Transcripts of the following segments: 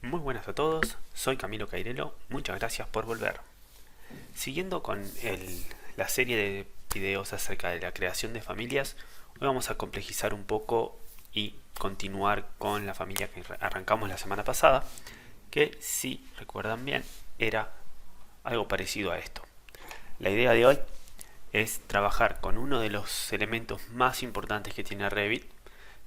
Muy buenas a todos, soy Camilo Cairelo, muchas gracias por volver. Siguiendo con la serie de videos acerca de la creación de familias, hoy vamos a complejizar un poco y continuar con la familia que arrancamos la semana pasada, que si recuerdan bien era algo parecido a esto. La idea de hoy es trabajar con uno de los elementos más importantes que tiene Revit,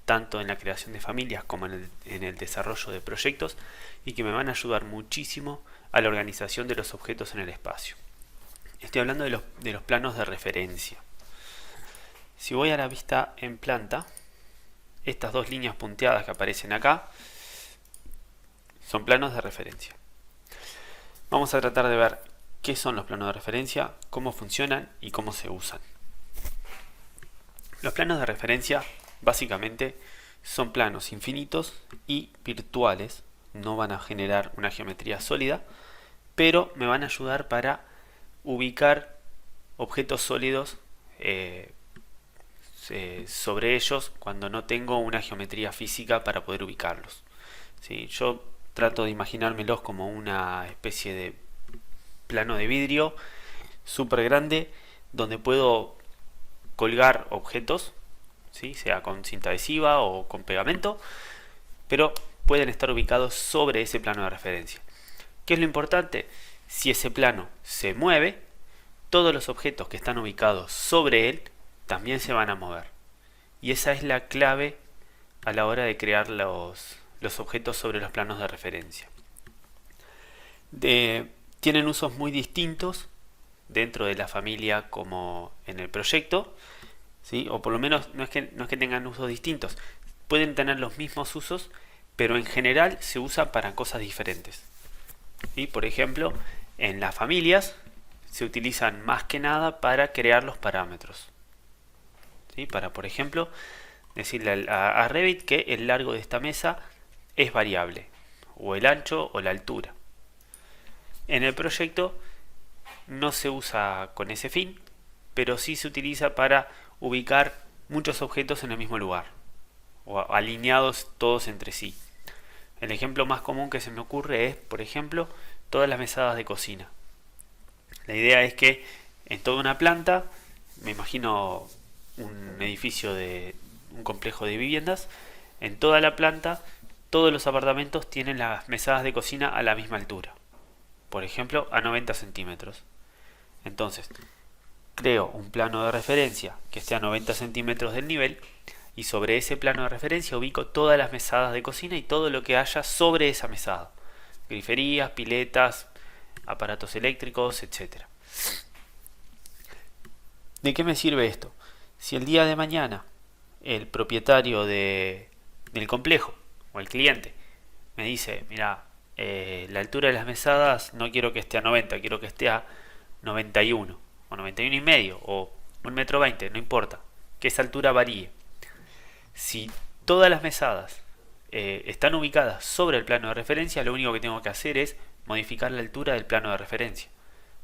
tanto en la creación de familias como en el desarrollo de proyectos, y que me van a ayudar muchísimo a la organización de los objetos en el espacio. Estoy hablando de los planos de referencia. Si voy a la vista en planta, estas dos líneas punteadas que aparecen acá son planos de referencia. Vamos a tratar de ver qué son los planos de referencia, cómo funcionan y cómo se usan. Los planos de referencia básicamente son planos infinitos y virtuales, no van a generar una geometría sólida, pero me van a ayudar para ubicar objetos sólidos sobre ellos cuando no tengo una geometría física para poder ubicarlos. ¿Sí? Yo trato de imaginármelos como una especie de plano de vidrio súper grande donde puedo colgar objetos, ¿sí? Sea con cinta adhesiva o con pegamento, pero pueden estar ubicados sobre ese plano de referencia. ¿Qué es lo importante? Si ese plano se mueve, todos los objetos que están ubicados sobre él también se van a mover. Y esa es la clave a la hora de crear los objetos sobre los planos de referencia. Tienen usos muy distintos dentro de la familia como en el proyecto, ¿sí? O por lo menos no es que tengan usos distintos, pueden tener los mismos usos, pero en general se usa para cosas diferentes. ¿Sí? Por ejemplo, en las familias se utilizan más que nada para crear los parámetros. ¿Sí? Para, por ejemplo, decirle a Revit que el largo de esta mesa es variable, o el ancho o la altura. En el proyecto no se usa con ese fin, pero sí se utiliza para ubicar muchos objetos en el mismo lugar, o alineados todos entre sí. El ejemplo más común que se me ocurre es, por ejemplo, todas las mesadas de cocina. La idea es que en toda una planta, me imagino un edificio de un complejo de viviendas, en toda la planta todos los apartamentos tienen las mesadas de cocina a la misma altura, por ejemplo a 90 centímetros. Entonces creo un plano de referencia que esté a 90 centímetros del nivel, y sobre ese plano de referencia ubico todas las mesadas de cocina y todo lo que haya sobre esa mesada: griferías, piletas, aparatos eléctricos, etc. ¿De qué me sirve esto? Si el día de mañana el propietario del complejo o el cliente me dice: mira, la altura de las mesadas no quiero que esté a 90, quiero que esté a 91 o 91 y medio o 1,20 m, no importa, que esa altura varíe. Si todas las mesadas están ubicadas sobre el plano de referencia, lo único que tengo que hacer es modificar la altura del plano de referencia.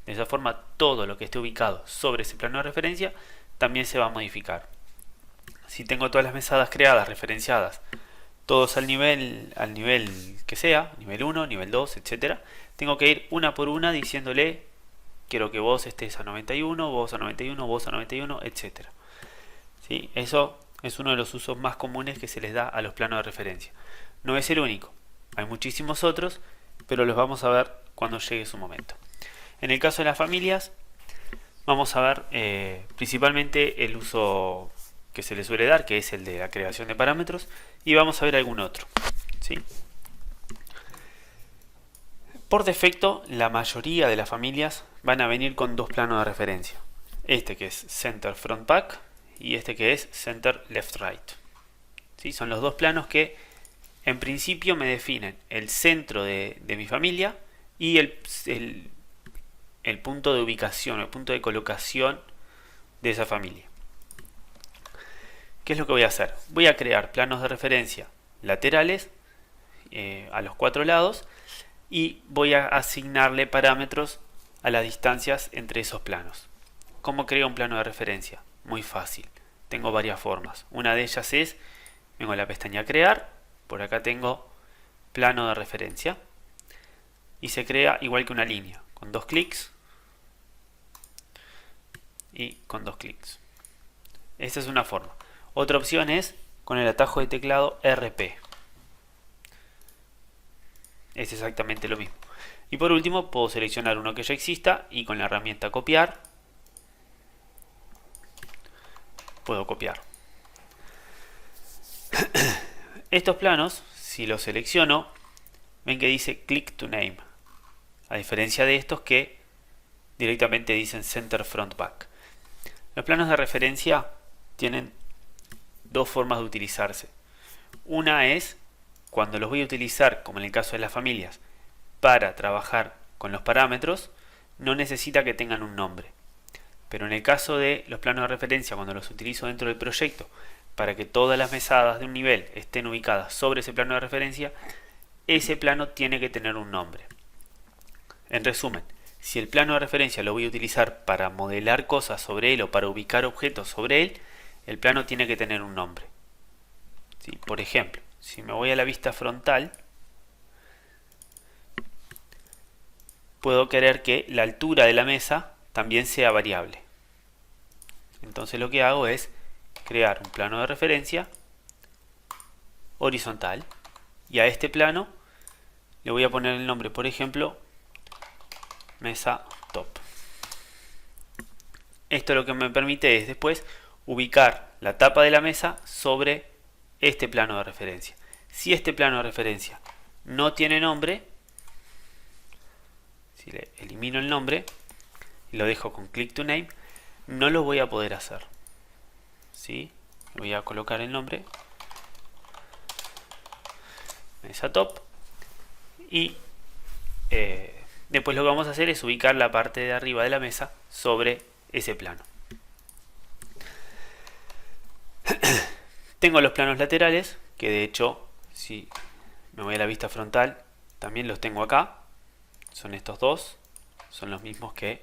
De esa forma, todo lo que esté ubicado sobre ese plano de referencia también se va a modificar. Si tengo todas las mesadas creadas, referenciadas, todos al nivel que sea, nivel 1, nivel 2, etc., tengo que ir una por una diciéndole: quiero que vos estés a 91, vos a 91, vos a 91, etc. ¿Sí? Eso es uno de los usos más comunes que se les da a los planos de referencia. No es el único, hay muchísimos otros, pero los vamos a ver cuando llegue su momento. En el caso de las familias, vamos a ver principalmente el uso que se le suele dar, que es el de la creación de parámetros, y vamos a ver algún otro. ¿Sí? Por defecto, la mayoría de las familias van a venir con dos planos de referencia. Este que es Center Front Back y este que es Center Left Right. ¿Sí? Son los dos planos que en principio me definen el centro de mi familia y el punto de ubicación, el punto de colocación de esa familia. ¿Qué es lo que voy a hacer? Voy a crear planos de referencia laterales a los cuatro lados, y voy a asignarle parámetros a las distancias entre esos planos. ¿Cómo creo un plano de referencia? Muy fácil. Tengo varias formas. Una de ellas es, vengo a la pestaña crear, por acá tengo plano de referencia, y se crea igual que una línea, con dos clics y con dos clics. Esta es una forma. Otra opción es con el atajo de teclado RP. Es exactamente lo mismo. Y por último puedo seleccionar uno que ya exista y con la herramienta copiar puedo copiar. Estos planos, si los selecciono, ven que dice Click to Name, a diferencia de estos que directamente dicen Center Front Back. Los planos de referencia tienen dos formas de utilizarse. Una es cuando los voy a utilizar, como en el caso de las familias, para trabajar con los parámetros, no necesita que tengan un nombre. Pero en el caso de los planos de referencia, cuando los utilizo dentro del proyecto, para que todas las mesadas de un nivel estén ubicadas sobre ese plano de referencia, ese plano tiene que tener un nombre. En resumen, si el plano de referencia lo voy a utilizar para modelar cosas sobre él o para ubicar objetos sobre él, el plano tiene que tener un nombre. ¿Sí? Por ejemplo, si me voy a la vista frontal, puedo querer que la altura de la mesa también sea variable. Entonces lo que hago es crear un plano de referencia horizontal y a este plano le voy a poner el nombre, por ejemplo, mesa top. Esto lo que me permite es después ubicar la tapa de la mesa sobre este plano de referencia. Si este plano de referencia no tiene nombre, si le elimino el nombre y lo dejo con Click to Name, no lo voy a poder hacer. ¿Sí? Voy a colocar el nombre mesa top y después lo que vamos a hacer es ubicar la parte de arriba de la mesa sobre ese plano. Tengo los planos laterales, que de hecho, si me voy a la vista frontal, también los tengo acá. Son estos dos, son los mismos que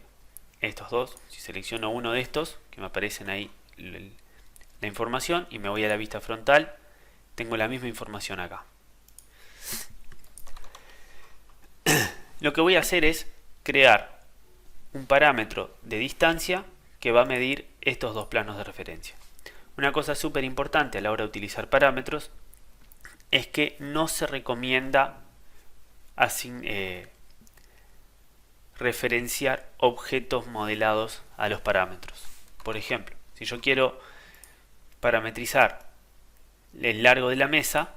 estos dos. Si selecciono uno de estos, que me aparecen ahí la información, y me voy a la vista frontal, tengo la misma información acá. Lo que voy a hacer es crear un parámetro de distancia que va a medir estos dos planos de referencia. Una cosa súper importante a la hora de utilizar parámetros es que no se recomienda referenciar objetos modelados a los parámetros. Por ejemplo, si yo quiero parametrizar el largo de la mesa,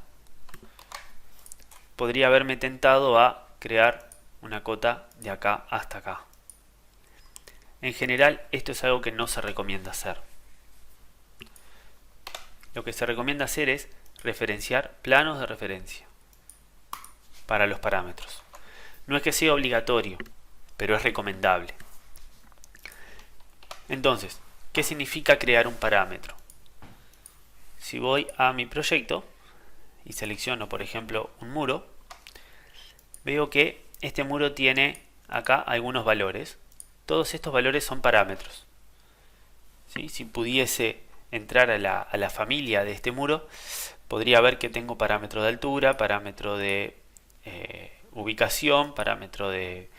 podría haberme tentado a crear una cota de acá hasta acá. En general, esto es algo que no se recomienda hacer. Lo que se recomienda hacer es referenciar planos de referencia para los parámetros. No es que sea obligatorio, pero es recomendable. Entonces, ¿qué significa crear un parámetro? Si voy a mi proyecto y selecciono, por ejemplo, un muro, veo que este muro tiene acá algunos valores. Todos estos valores son parámetros. ¿Sí? Si pudiese entrar a la familia de este muro, podría ver que tengo parámetro de altura, parámetro de ubicación, parámetro de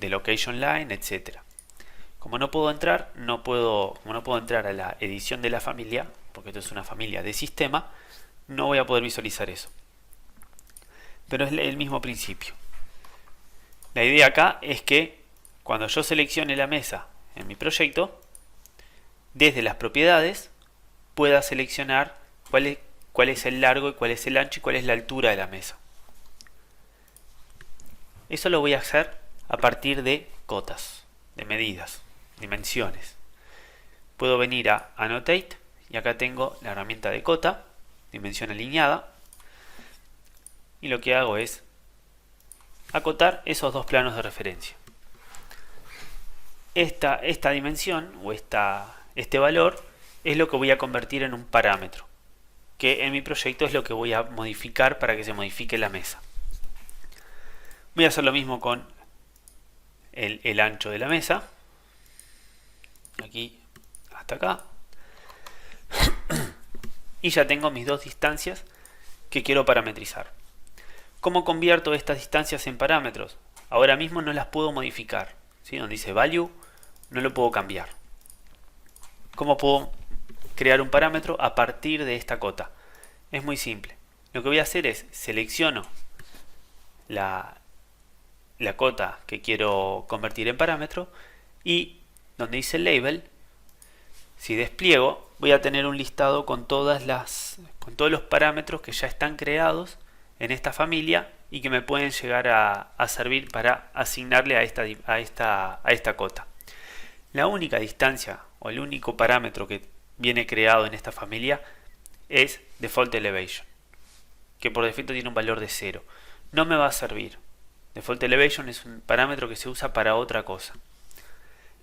location line, etcétera. Como no puedo entrar a la edición de la familia, porque esto es una familia de sistema, no voy a poder visualizar eso. Pero es el mismo principio. La idea acá es que cuando yo seleccione la mesa en mi proyecto, desde las propiedades pueda seleccionar cuál es el largo y cuál es el ancho y cuál es la altura de la mesa. Eso lo voy a hacer a partir de cotas, de medidas, dimensiones. Puedo venir a Annotate y acá tengo la herramienta de cota, dimensión alineada, y lo que hago es acotar esos dos planos de referencia. Esta dimensión o este valor es lo que voy a convertir en un parámetro, que en mi proyecto es lo que voy a modificar para que se modifique la mesa. Voy a hacer lo mismo con el ancho de la mesa, aquí hasta acá, y ya tengo mis dos distancias que quiero parametrizar. ¿Cómo convierto estas distancias en parámetros? Ahora mismo no las puedo modificar, ¿sí? Donde dice value no lo puedo cambiar. ¿Cómo puedo crear un parámetro a partir de esta cota? Es muy simple. Lo que voy a hacer es selecciono la cota que quiero convertir en parámetro y donde dice label, si despliego, voy a tener un listado con todos los parámetros que ya están creados en esta familia y que me pueden llegar a servir para asignarle a esta cota. La única distancia o el único parámetro que viene creado en esta familia es default elevation, que por defecto tiene un valor de 0. No me va a servir. Default elevation es un parámetro que se usa para otra cosa.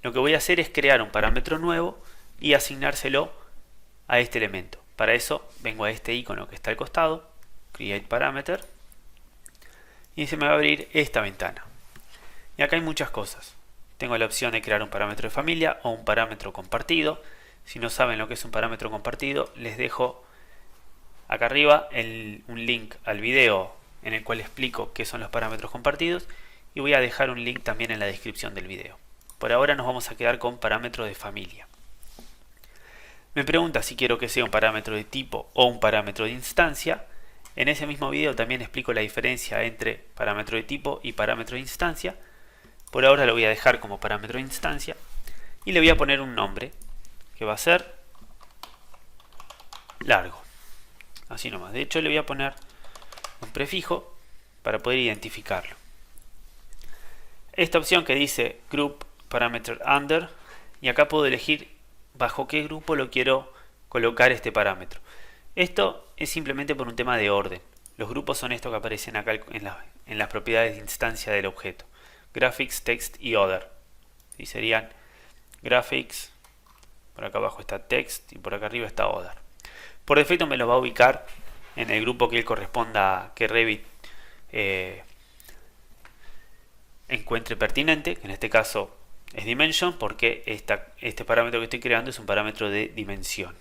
Lo que voy a hacer es crear un parámetro nuevo y asignárselo a este elemento. Para eso vengo a este icono que está al costado, Create Parameter, y se me va a abrir esta ventana. Y acá hay muchas cosas. Tengo la opción de crear un parámetro de familia o un parámetro compartido. Si no saben lo que es un parámetro compartido, les dejo acá arriba un link al video en el cual explico qué son los parámetros compartidos y voy a dejar un link también en la descripción del video. Por ahora nos vamos a quedar con parámetro de familia. Me pregunta si quiero que sea un parámetro de tipo o un parámetro de instancia. En ese mismo video también explico la diferencia entre parámetro de tipo y parámetro de instancia. Por ahora lo voy a dejar como parámetro de instancia y le voy a poner un nombre que va a ser largo. Así nomás. De hecho le voy a poner un prefijo para poder identificarlo. Esta opción que dice Group Parameter Under, y acá puedo elegir bajo qué grupo lo quiero colocar este parámetro. Esto es simplemente por un tema de orden. Los grupos son estos que aparecen acá en las propiedades de instancia del objeto. Graphics, Text y Other. Y serían Graphics, por acá abajo está Text y por acá arriba está Other. Por defecto me lo va a ubicar en el grupo que él corresponda, que Revit encuentre pertinente, que en este caso es Dimension, porque este parámetro que estoy creando es un parámetro de dimensión.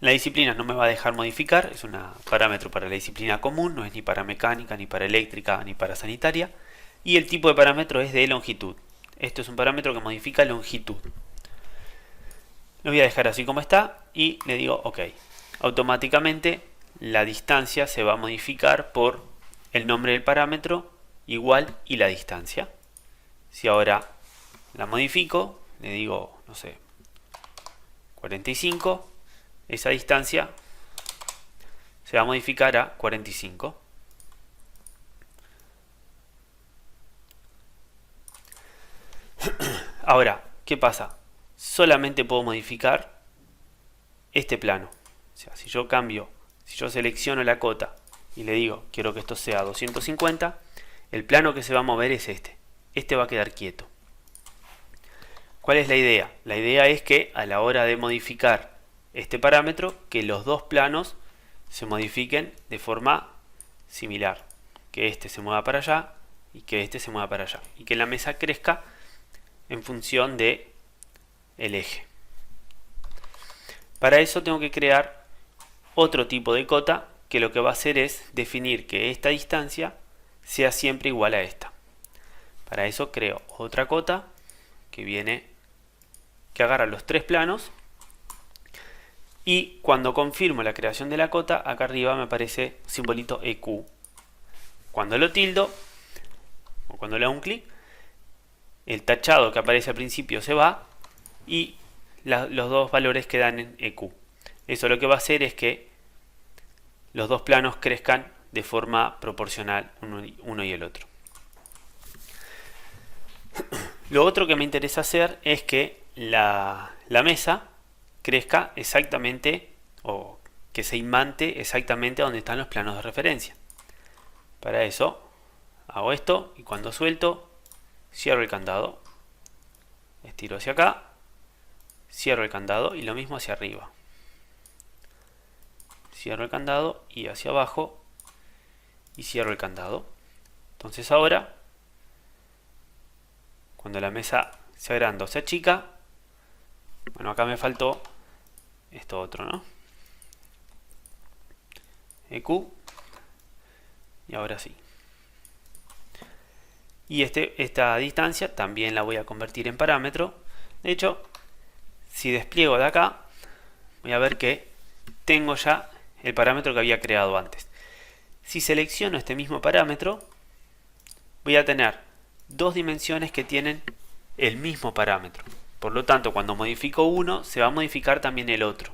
La disciplina no me va a dejar modificar, es un parámetro para la disciplina común, no es ni para mecánica, ni para eléctrica, ni para sanitaria. Y el tipo de parámetro es de longitud. Esto es un parámetro que modifica longitud. Lo voy a dejar así como está y le digo OK. Automáticamente la distancia se va a modificar por el nombre del parámetro igual y la distancia. Si ahora la modifico, le digo, no sé, 45, esa distancia se va a modificar a 45. Ahora, ¿qué pasa? Solamente puedo modificar este plano. O sea, si yo selecciono la cota y le digo, quiero que esto sea 250, el plano que se va a mover es este. Este va a quedar quieto. ¿Cuál es la idea? La idea es que a la hora de modificar este parámetro, que los dos planos se modifiquen de forma similar. Que este se mueva para allá y que este se mueva para allá. Y que la mesa crezca en función de el eje. Para eso tengo que crear otro tipo de cota que lo que va a hacer es definir que esta distancia sea siempre igual a esta. Para eso creo otra cota que agarra los tres planos y cuando confirmo la creación de la cota, acá arriba me aparece simbolito EQ. Cuando lo tildo o cuando le hago un clic, el tachado que aparece al principio se va y los dos valores quedan en EQ. Eso lo que va a hacer es que los dos planos crezcan de forma proporcional uno y el otro. Lo otro que me interesa hacer es que la mesa crezca exactamente o que se imante exactamente donde están los planos de referencia. Para eso hago esto y cuando suelto cierro el candado, estiro hacia acá, cierro el candado y lo mismo hacia arriba. Cierro el candado y hacia abajo y cierro el candado. Entonces ahora, cuando la mesa se agranda o se achica, bueno, acá me faltó esto otro, ¿no? EQ, Y ahora sí. Y esta distancia también la voy a convertir en parámetro. De hecho, si despliego de acá, voy a ver que tengo ya el parámetro que había creado antes. Si selecciono este mismo parámetro, voy a tener dos dimensiones que tienen el mismo parámetro. Por lo tanto, cuando modifico uno, se va a modificar también el otro.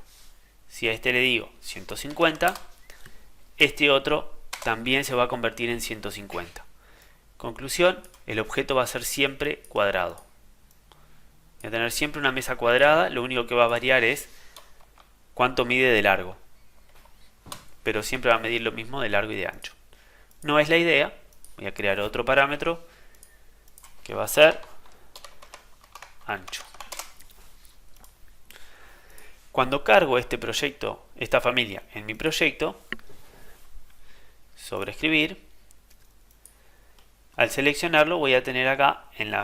Si a este le digo 150, este otro también se va a convertir en 150. Conclusión, el objeto va a ser siempre cuadrado. Voy a tener siempre una mesa cuadrada, lo único que va a variar es cuánto mide de largo. Pero siempre va a medir lo mismo de largo y de ancho. No es la idea, voy a crear otro parámetro que va a ser ancho. Cuando cargo este proyecto, esta familia en mi proyecto, sobreescribir, al seleccionarlo voy a tener acá en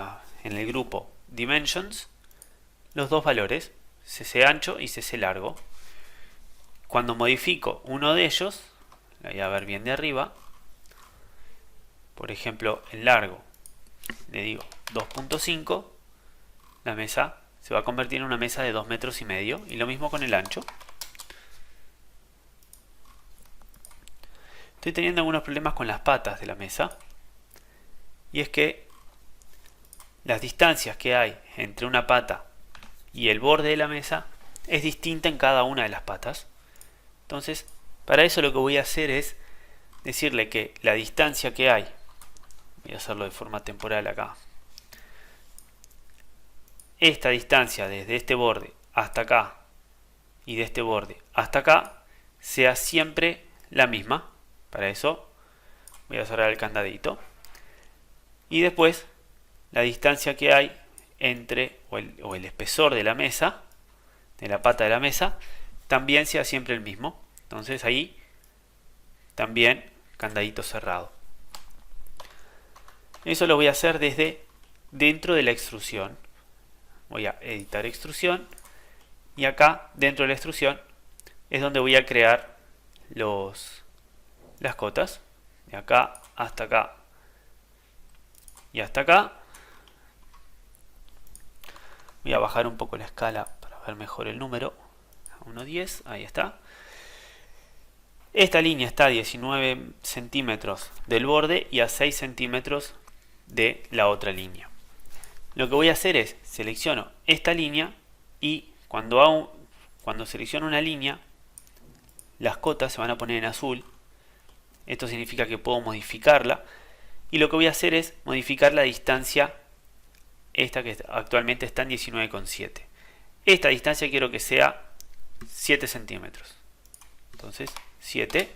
el grupo Dimensions los dos valores, cc ancho y cc largo. Cuando modifico uno de ellos, lo voy a ver bien de arriba, por ejemplo el largo, le digo 2.5, la mesa se va a convertir en una mesa de 2,5 metros y lo mismo con el ancho. Estoy teniendo algunos problemas con las patas de la mesa, y es que las distancias que hay entre una pata y el borde de la mesa es distinta en cada una de las patas. Entonces, para eso lo que voy a hacer es decirle que la distancia que hay, voy a hacerlo de forma temporal acá, esta distancia desde este borde hasta acá y de este borde hasta acá sea siempre la misma. Para eso voy a cerrar el candadito. Y después la distancia que hay entre, o el espesor de la mesa, de la pata de la mesa, también sea siempre el mismo. Entonces ahí también candadito cerrado. Eso lo voy a hacer desde dentro de la extrusión. Voy a editar extrusión y acá dentro de la extrusión es donde voy a crear las cotas. De acá hasta acá y hasta acá. Voy a bajar un poco la escala para ver mejor el número. A 1,10, ahí está. Esta línea está a 19 centímetros del borde y a 6 centímetros de la otra línea. Lo que voy a hacer es selecciono esta línea y cuando selecciono una línea, las cotas se van a poner en azul. Esto significa que puedo modificarla. Y lo que voy a hacer es modificar la distancia, esta que actualmente está en 19,7. Esta distancia quiero que sea 7 centímetros. Entonces 7.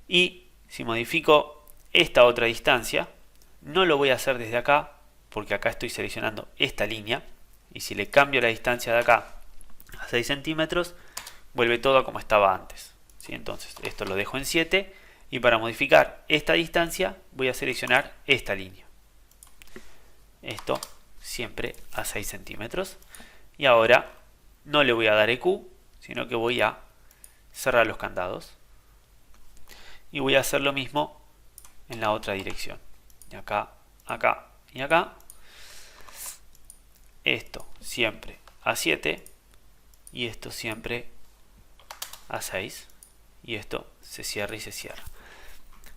Y si modifico esta otra distancia, no lo voy a hacer desde acá, porque acá estoy seleccionando esta línea. Y si le cambio la distancia de acá a 6 centímetros, vuelve todo como estaba antes. ¿Sí? Entonces esto lo dejo en 7. Y para modificar esta distancia voy a seleccionar esta línea. Esto siempre a 6 centímetros. Y ahora no le voy a dar EQ, sino que voy a cerrar los candados. Y voy a hacer lo mismo en la otra dirección. De acá, acá y acá. Esto siempre a 7. Y esto siempre a 6. Y esto se cierra y se cierra.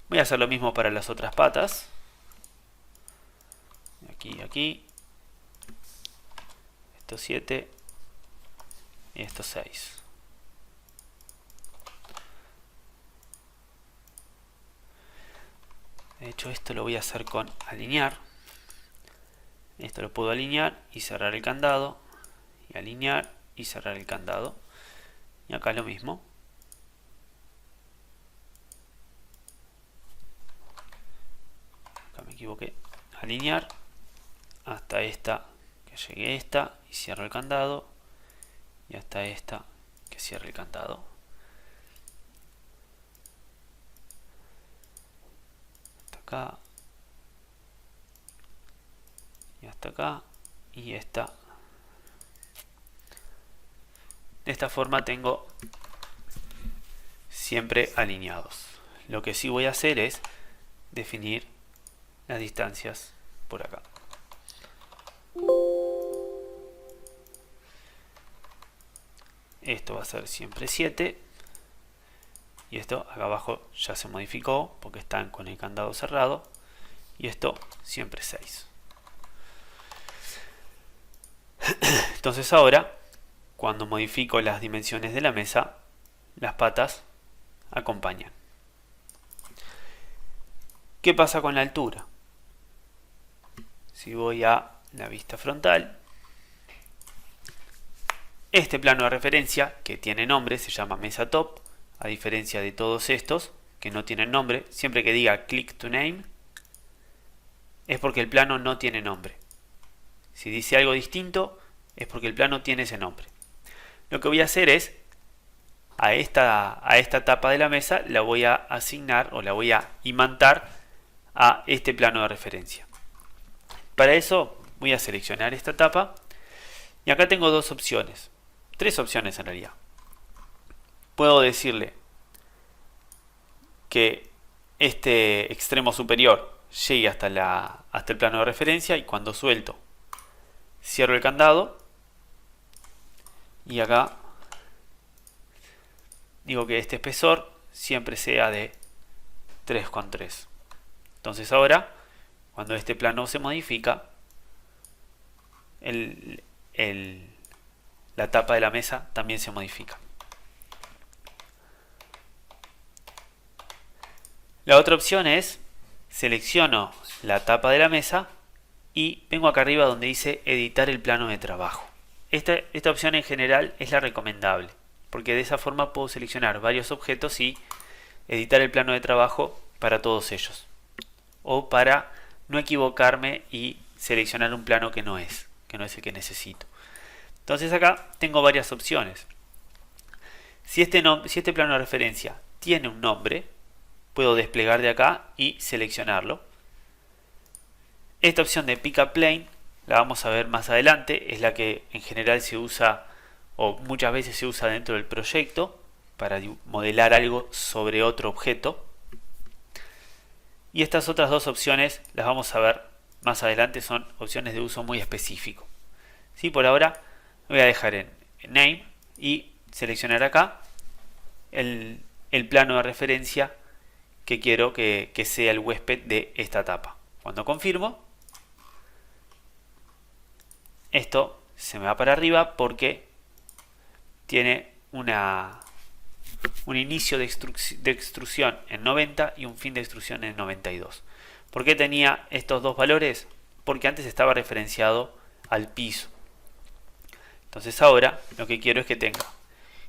Voy a hacer lo mismo para las otras patas. Aquí y aquí. Esto 7. Y esto 6. De hecho, esto lo voy a hacer con alinear. Esto lo puedo alinear y cerrar el candado. Y alinear y cerrar el candado. Y acá lo mismo. Acá me equivoqué. Alinear hasta esta, que llegue esta y cierro el candado. Y hasta esta, que cierre el candado. Hasta acá. Y hasta acá. Y esta. De esta forma tengo siempre alineados. Lo que sí voy a hacer es definir las distancias por acá. Esto va a ser siempre 7. Y esto acá abajo ya se modificó porque están con el candado cerrado. Y esto siempre 6. Entonces ahora, cuando modifico las dimensiones de la mesa, las patas acompañan. ¿Qué pasa con la altura? Si voy a la vista frontal, este plano de referencia, que tiene nombre, se llama mesa top, a diferencia de todos estos que no tienen nombre. Siempre que diga click to name es porque el plano no tiene nombre. Si dice algo distinto es porque el plano tiene ese nombre. Lo que voy a hacer es a esta tapa de la mesa la voy a asignar o la voy a imantar a este plano de referencia. Para eso voy a seleccionar esta tapa y acá tengo dos opciones, tres opciones en realidad. Puedo decirle que este extremo superior llegue hasta el plano de referencia y cuando suelto cierro el candado y acá digo que este espesor siempre sea de 3,3. Entonces ahora, cuando este plano se modifica, la tapa de la mesa también se modifica. La otra opción es, selecciono la tapa de la mesa y vengo acá arriba donde dice editar el plano de trabajo. Esta opción en general es la recomendable, porque de esa forma puedo seleccionar varios objetos y editar el plano de trabajo para todos ellos. O para no equivocarme y seleccionar un plano que no es el que necesito. Entonces acá tengo varias opciones. Si este plano de referencia tiene un nombre, puedo desplegar de acá y seleccionarlo. Esta opción de Pick a Plane la vamos a ver más adelante, es la que en general se usa o muchas veces se usa dentro del proyecto para modelar algo sobre otro objeto. Y estas otras dos opciones las vamos a ver más adelante, son opciones de uso muy específico. ¿Sí? Por ahora voy a dejar en Name y seleccionar acá el plano de referencia que quiero que sea el huésped de esta tapa. Cuando confirmo, esto se me va para arriba porque tiene un inicio de extrusión en 90 y un fin de extrusión en 92. ¿Por qué tenía estos dos valores? Porque antes estaba referenciado al piso. Entonces ahora lo que quiero es que tenga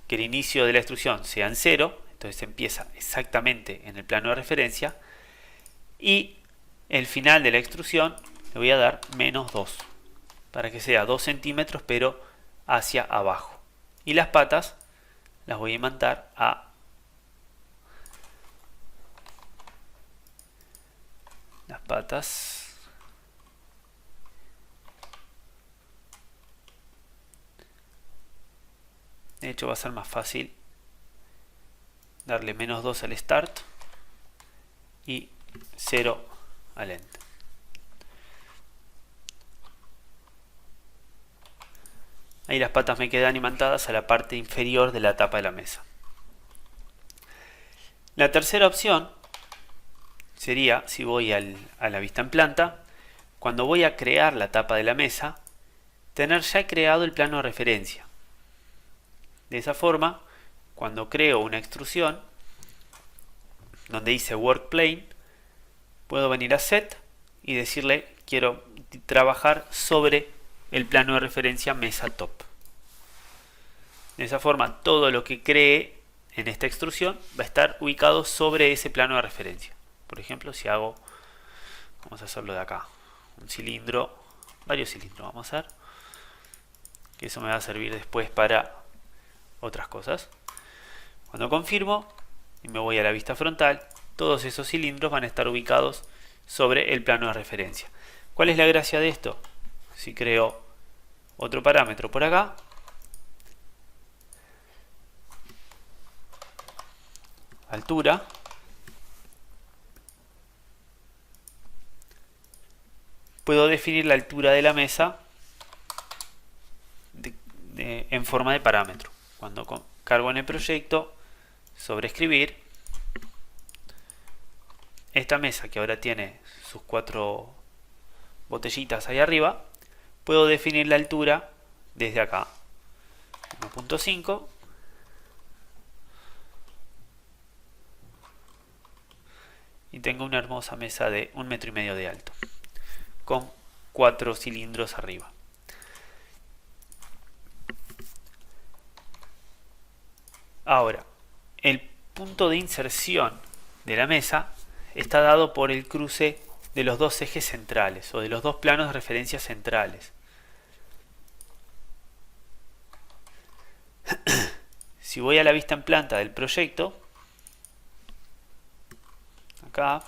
que el inicio de la extrusión sea en 0, entonces empieza exactamente en el plano de referencia, y el final de la extrusión le voy a dar menos 2 para que sea 2 centímetros pero hacia abajo, y las patas las voy a imantar a las patas de hecho va a ser más fácil darle menos 2 al start y 0 al end. Ahí las patas me quedan imantadas a la parte inferior de la tapa de la mesa. La tercera opción sería, si voy a la vista en planta, cuando voy a crear la tapa de la mesa, tener ya creado el plano de referencia. De esa forma, cuando creo una extrusión, donde dice Work Plane, puedo venir a Set y decirle quiero trabajar sobre el plano de referencia mesa top. De esa forma, todo lo que cree en esta extrusión va a estar ubicado sobre ese plano de referencia. Por ejemplo, si hago, vamos a hacerlo de acá, un cilindro, varios cilindros vamos a hacer, que eso me va a servir después para otras cosas. Cuando confirmo y me voy a la vista frontal, todos esos cilindros van a estar ubicados sobre el plano de referencia. ¿Cuál es la gracia de esto? Si creo otro parámetro por acá, altura, puedo definir la altura de la mesa en forma de parámetro. Cuando cargo en el proyecto, sobreescribir, esta mesa que ahora tiene sus 4 botellitas ahí arriba, puedo definir la altura desde acá, 1.5, y tengo una hermosa mesa de 1,5 metros de alto, con 4 cilindros arriba. Ahora, el punto de inserción de la mesa está dado por el cruce de los dos ejes centrales o de los dos planos de referencia centrales. Si voy a la vista en planta del proyecto, acá,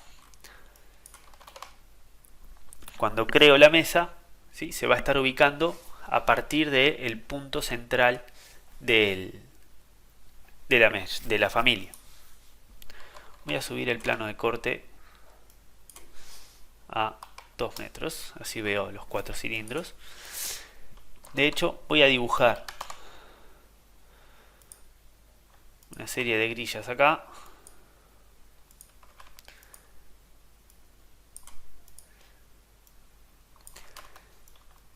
cuando creo la mesa, ¿sí?, se va a estar ubicando a partir del punto central de la familia. Voy a subir el plano de corte a 2 metros, así veo los 4 cilindros. De hecho, voy a dibujar una serie de grillas acá,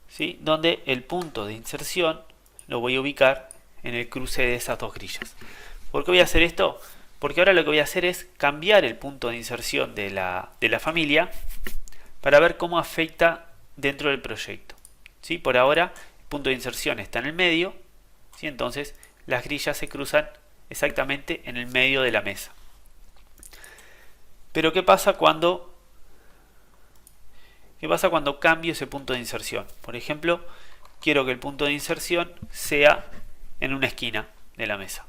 ¿sí?, donde el punto de inserción lo voy a ubicar en el cruce de esas dos grillas. ¿Por qué voy a hacer esto? Porque ahora lo que voy a hacer es cambiar el punto de inserción de la familia para ver cómo afecta dentro del proyecto, ¿sí? Por ahora el punto de inserción está en el medio, ¿sí? Entonces las grillas se cruzan exactamente en el medio de la mesa. Pero ¿qué pasa cuando cambio ese punto de inserción? Por ejemplo, quiero que el punto de inserción sea en una esquina de la mesa,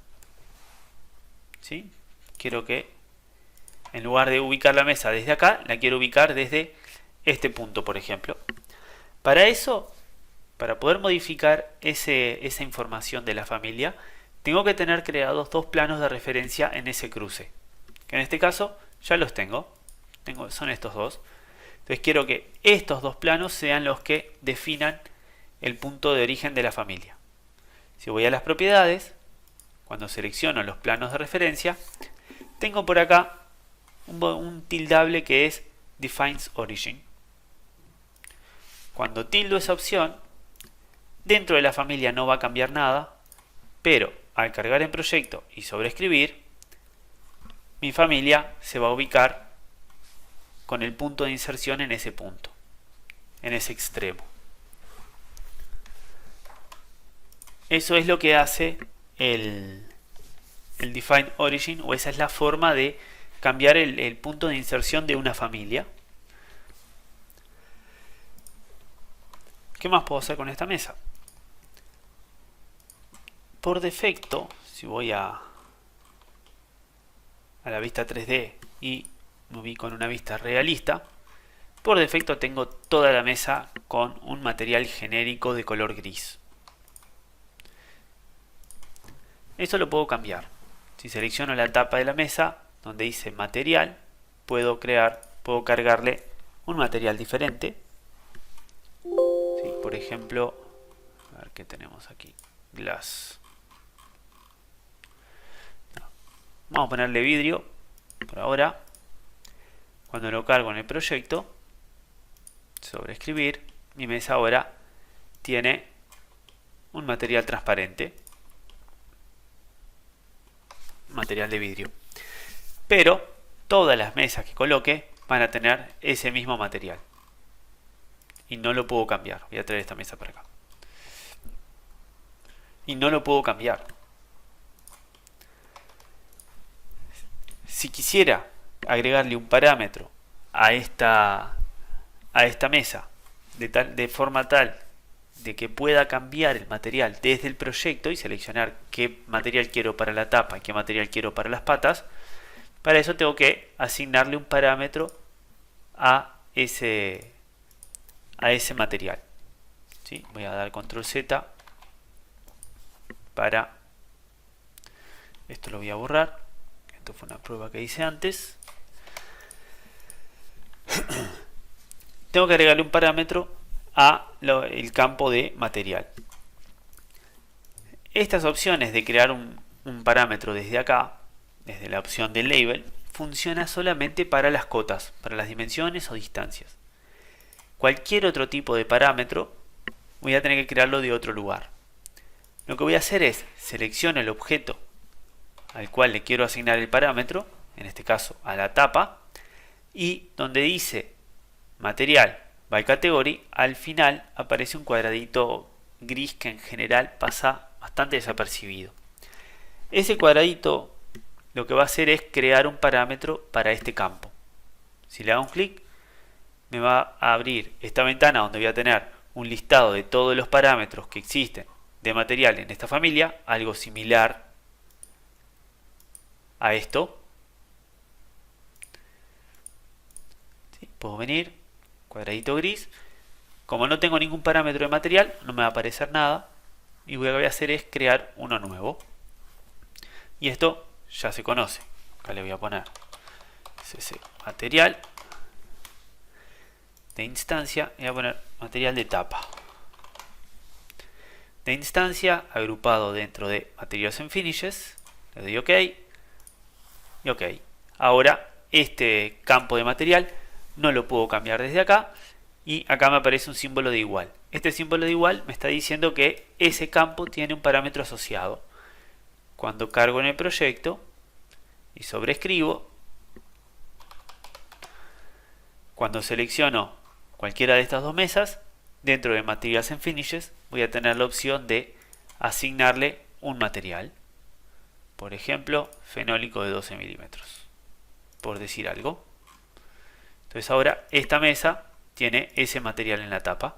¿sí? Quiero que en lugar de ubicar la mesa desde acá, la quiero ubicar desde este punto, por ejemplo. Para eso, para poder modificar esa información de la familia, tengo que tener creados dos planos de referencia en ese cruce, que en este caso ya los tengo, son estos dos. Entonces quiero que estos dos planos sean los que definan el punto de origen de la familia. Si voy a las propiedades, cuando selecciono los planos de referencia, tengo por acá un tildable que es Defines Origin. Cuando tildo esa opción, dentro de la familia no va a cambiar nada, pero al cargar en proyecto y sobreescribir, mi familia se va a ubicar con el punto de inserción en ese punto, en ese extremo. Eso es lo que hace el Define Origin, o esa es la forma de cambiar el punto de inserción de una familia. ¿Qué más puedo hacer con esta mesa? Por defecto, si voy a la vista 3D y me ubico en una vista realista, por defecto tengo toda la mesa con un material genérico de color gris. Eso lo puedo cambiar. Si selecciono la tapa de la mesa donde dice material, puedo cargarle un material diferente. Sí, por ejemplo, a ver qué tenemos aquí. Glass. Vamos a ponerle vidrio por ahora. Cuando lo cargo en el proyecto, sobreescribir, mi mesa ahora tiene un material transparente, material de vidrio. Pero todas las mesas que coloque van a tener ese mismo material. Y no lo puedo cambiar. Voy a traer esta mesa para acá. Y no lo puedo cambiar. Si quisiera agregarle un parámetro a esta mesa de forma tal de que pueda cambiar el material desde el proyecto y seleccionar qué material quiero para la tapa y qué material quiero para las patas, para eso tengo que asignarle un parámetro a ese material. ¿Sí? Voy a dar control Z para esto, lo voy a borrar. Esto fue una prueba que hice antes. tengo que agregarle un parámetro a el campo de material. Estas opciones de crear un parámetro desde acá, desde la opción de label, funciona solamente para las cotas, para las dimensiones o distancias. Cualquier otro tipo de parámetro voy a tener que crearlo de otro lugar. Lo que voy a hacer es selecciono el objeto al cual le quiero asignar el parámetro, en este caso a la tapa, y donde dice material by category, al final aparece un cuadradito gris que en general pasa bastante desapercibido. Ese cuadradito lo que va a hacer es crear un parámetro para este campo. Si le hago un clic, me va a abrir esta ventana donde voy a tener un listado de todos los parámetros que existen de material en esta familia, algo similar a esto. ¿Sí? Puedo venir, cuadradito gris. Como no tengo ningún parámetro de material, no me va a aparecer nada. Y lo que voy a hacer es crear uno nuevo. Y esto ya se conoce. Acá le voy a poner cc material de instancia y voy a poner material de tapa. De instancia agrupado dentro de Materials and Finishes. Le doy OK. Y OK. Ahora este campo de material no lo puedo cambiar desde acá. Y acá me aparece un símbolo de igual. Este símbolo de igual me está diciendo que ese campo tiene un parámetro asociado. Cuando cargo en el proyecto y sobrescribo, cuando selecciono cualquiera de estas dos mesas, dentro de Materials and Finishes voy a tener la opción de asignarle un material. Por ejemplo, fenólico de 12 milímetros, por decir algo. Entonces ahora esta mesa tiene ese material en la tapa.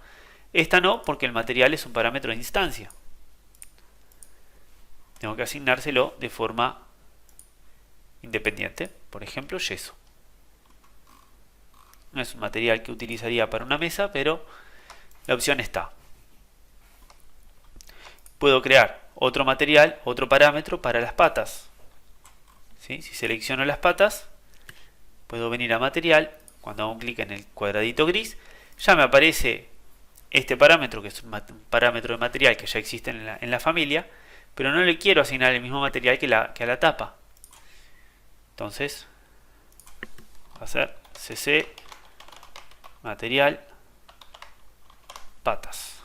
Esta no, porque el material es un parámetro de instancia. Tengo que asignárselo de forma independiente. Por ejemplo, yeso. No es un material que utilizaría para una mesa, pero la opción está. Puedo crear otro material, otro parámetro para las patas. ¿Sí? Si selecciono las patas, puedo venir a material. Cuando hago un clic en el cuadradito gris, ya me aparece este parámetro, que es un parámetro de material que ya existe en la familia, pero no le quiero asignar el mismo material que a la tapa. Entonces, va a ser cc material patas.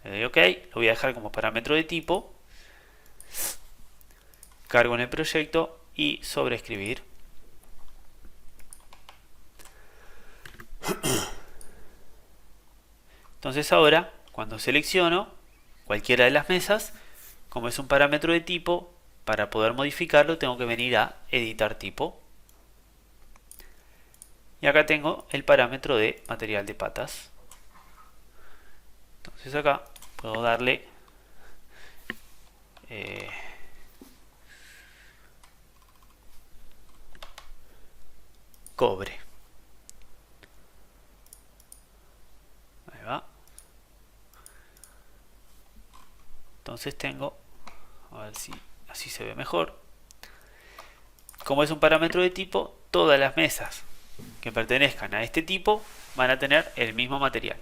Le doy OK, lo voy a dejar como parámetro de tipo. Cargo en el proyecto y sobreescribir. Entonces ahora, cuando selecciono cualquiera de las mesas, como es un parámetro de tipo, para poder modificarlo tengo que venir a editar tipo. Y acá tengo el parámetro de material de patas. Entonces acá puedo darle cobre. Ahí va. Entonces tengo, a ver si así se ve mejor. Como es un parámetro de tipo, todas las mesas que pertenezcan a este tipo van a tener el mismo material.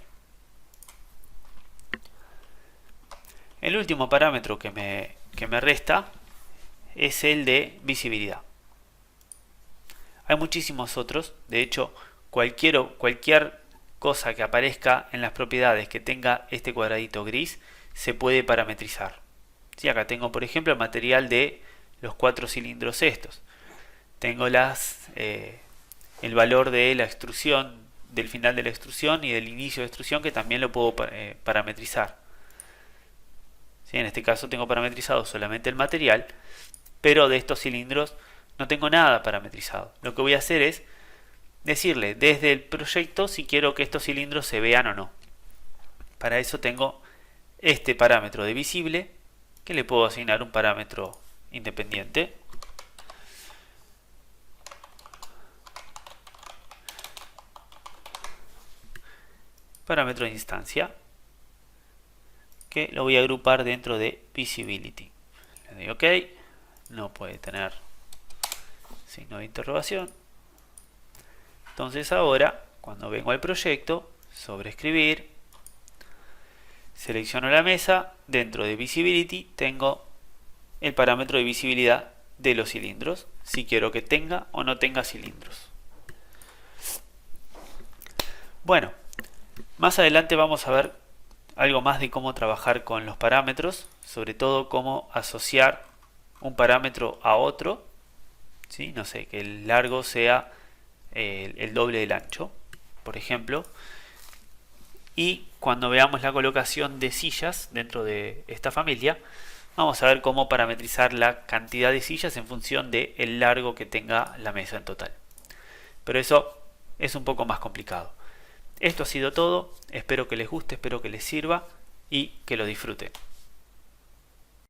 El último parámetro que me resta es el de visibilidad. Hay muchísimos otros, de hecho cualquier cosa que aparezca en las propiedades que tenga este cuadradito gris se puede parametrizar. ¿Sí? Acá tengo por ejemplo el material de los 4 cilindros estos. Tengo el valor de la extrusión, del final de la extrusión y del inicio de extrusión, que también lo puedo parametrizar. ¿Sí? En este caso tengo parametrizado solamente el material, pero de estos cilindros no tengo nada parametrizado. Lo que voy a hacer es decirle desde el proyecto si quiero que estos cilindros se vean o no. Para eso tengo este parámetro de visible, que le puedo asignar un parámetro independiente. Parámetro de instancia, que lo voy a agrupar dentro de visibility. Le doy OK, no puede tener signo de interrogación. Entonces ahora, cuando vengo al proyecto, sobreescribir, selecciono la mesa, dentro de Visibility tengo el parámetro de visibilidad de los cilindros, si quiero que tenga o no tenga cilindros. Bueno, más adelante vamos a ver algo más de cómo trabajar con los parámetros, sobre todo cómo asociar un parámetro a otro, ¿sí? No sé, que el largo sea el doble del ancho, por ejemplo. Y cuando veamos la colocación de sillas dentro de esta familia, vamos a ver cómo parametrizar la cantidad de sillas en función del largo que tenga la mesa en total. Pero eso es un poco más complicado. Esto ha sido todo, espero que les guste, espero que les sirva y que lo disfruten.